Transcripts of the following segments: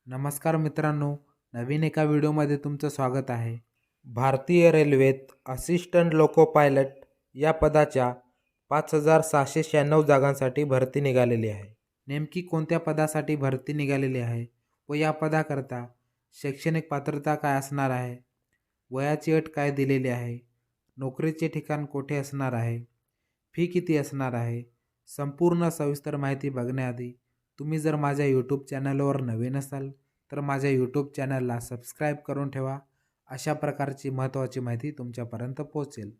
नमस्कार मित्रांनो, नवीन एका व्हिडिओमध्ये तुमचं स्वागत आहे। भारतीय रेल्वेत असिस्टंट लोको पायलट या पदाच्या 5,696 जागांसाठी भरती निघालेली आहे। नेमकी कोणत्या पदासाठी भरती निघालेली आहे व या पदाकरता शैक्षणिक पात्रता काय असणार आहे, वयाची अट काय दिलेली आहे, नोकरीचे ठिकाण कोठे असणार आहे, फी किती असणार आहे, संपूर्ण सविस्तर माहिती बघण्याआधी तुम्ही जर माझ्या यूट्यूब चॅनलवर नवीन असाल तर माझ्या यूट्यूब चॅनलला सबस्क्राईब करून ठेवा। अशा प्रकारची महत्त्वाची माहिती तुमच्यापर्यंत पोहोचेल।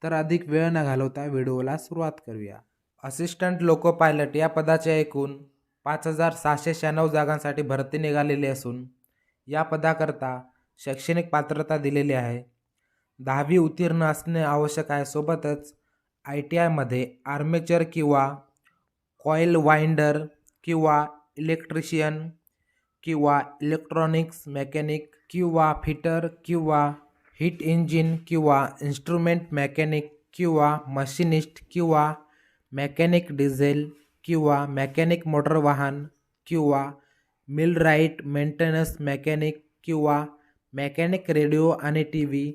तर अधिक वेळ न घालवता व्हिडिओला सुरुवात करूया। असिस्टंट लोको पायलट या पदाच्या एकूण 5,696 जागांसाठी भरती निघालेली असून या पदाकरता शैक्षणिक पात्रता दिलेली आहे। 10वी उत्तीर्ण असणे आवश्यक आहे। सोबतच ITI मध्ये आर्मेचर किंवा कॉईल वाइंडर किंवा इलेक्ट्रिशियन किंवा इलेक्ट्रॉनिक्स मेकॅनिक किंवा फिटर किंवा हीट इंजिन किंवा इन्स्ट्रुमेंट मेकॅनिक किंवा मशिनिस्ट किंवा मेकॅनिक डिझेल किंवा मेकॅनिक मोटर वाहन किंवा मिलराईट मेंटेनन्स मेकॅनिक किंवा मेकॅनिक रेडिओ आणि TV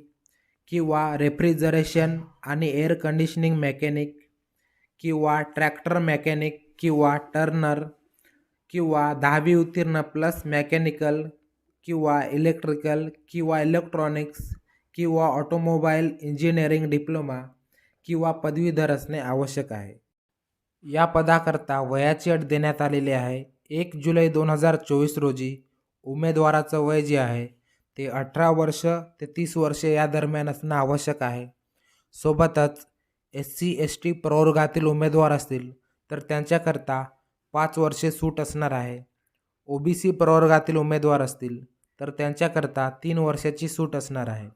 किंवा रेफ्रिजरेशन आणि एअर कंडिशनिंग मेकॅनिक किंवा ट्रॅक्टर मेकॅनिक किंवा टर्नर किंवा 10वी उत्तीर्ण प्लस मेकॅनिकल किंवा इलेक्ट्रिकल किंवा इलेक्ट्रॉनिक्स किंवा ऑटोमोबाईल इंजिनिअरिंग डिप्लोमा किंवा पदवीधर असणे आवश्यक आहे। या पदाकरता वयाची अट देण्यात आलेली आहे। 1 जुलै 2024 रोजी उमेदवाराचं वय जे आहे ते 18 वर्ष ते 30 वर्षे या दरम्यान असणं आवश्यक आहे। सोबतच SC ST प्रवर्गातील उमेदवार असतील तर त्यांच्याकरता 5 वर्षे सूट असणार आहे। OBC प्रवर्गातील उमेदवार असतील तर त्यांच्याकरता 3 वर्षाची सूट असणार आहे।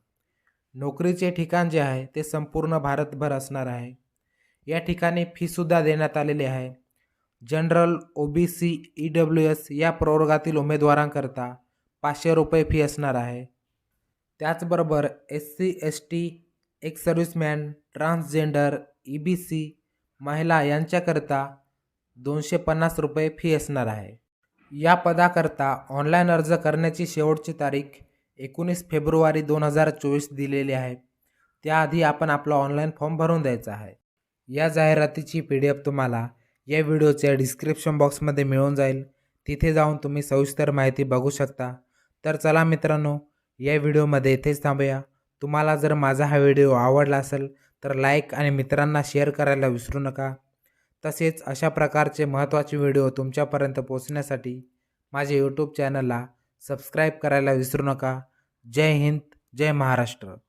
नोकरीचे ठिकाण जे आहे ते संपूर्ण भारतभर असणार आहे। या ठिकाणी फीसुद्धा देण्यात आलेली आहे। जनरल OBC EWS या प्रवर्गातील उमेदवारांकरता 500 रुपये फी असणार आहे। त्याचबरोबर SC ST ex serviceman, transgender, EBC महिला यांच्याकरता 250 रुपये फी असणार आहे। या पदाकरता ऑनलाईन अर्ज करण्याची शेवटची तारीख 19 फेब्रुवारी 2024 दिलेली आहे। त्याआधी आपण आपला ऑनलाईन फॉर्म भरून द्यायचा आहे। या जाहिरातीची PDF तुम्हाला या व्हिडिओच्या डिस्क्रिप्शन बॉक्समध्ये मिळून जाईल। तिथे जाऊन तुम्ही सविस्तर माहिती बघू शकता। तर चला मित्रांनो, या व्हिडिओमध्ये इथेच थांबूया। तुम्हाला जर माझा हा व्हिडिओ आवडला असेल तर लाईक आणि मित्रांना शेअर करायला विसरू नका। तसेच अशा प्रकारचे महत्त्वाचे व्हिडिओ तुमच्यापर्यंत पोहोचण्यासाठी माझे यूट्यूब चॅनलला सबस्क्राईब करायला विसरू नका। जय हिंद, जय महाराष्ट्र।